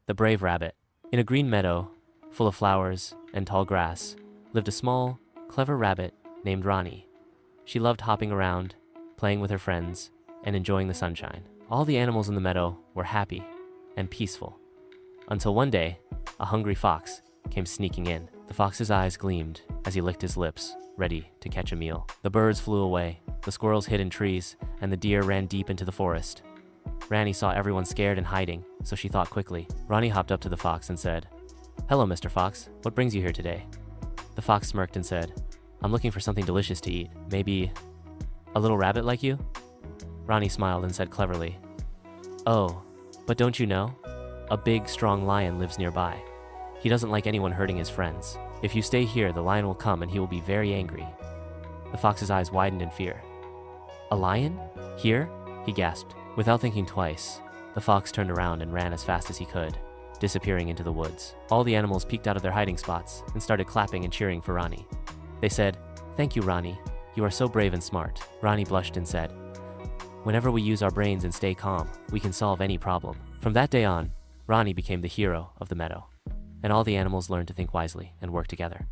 The brave rabbit. In a green meadow, full of flowers and tall grass, lived a small, clever rabbit named Ronnie. She loved hopping around, playing with her friends, and enjoying the sunshine. All the animals in the meadow were happy and peaceful. Until one day, a hungry fox came sneaking in. The fox's eyes gleamed as he licked his lips, ready to catch a meal. The birds flew away, the squirrels hid in trees, and the deer ran deep into the forest. Ronnie saw everyone scared and hiding, so she thought quickly. Ronnie hopped up to the fox and said, "Hello, Mr. Fox. What brings you here today?" The fox smirked and said, "I'm looking for something delicious to eat. Maybe a little rabbit like you?" Ronnie smiled and said cleverly, "Oh, but don't you know? A big, strong lion lives nearby. He doesn't like anyone hurting his friends. If you stay here, the lion will come and he will be very angry." The fox's eyes widened in fear. "A lion? Here?" he gasped. Without thinking twice, the fox turned around and ran as fast as he could, disappearing into the woods. All the animals peeked out of their hiding spots and started clapping and cheering for Ronnie. They said, "Thank you, Ronnie. You are so brave and smart." Ronnie blushed and said, "Whenever we use our brains and stay calm, we can solve any problem." From that day on, Ronnie became the hero of the meadow, and all the animals learned to think wisely and work together.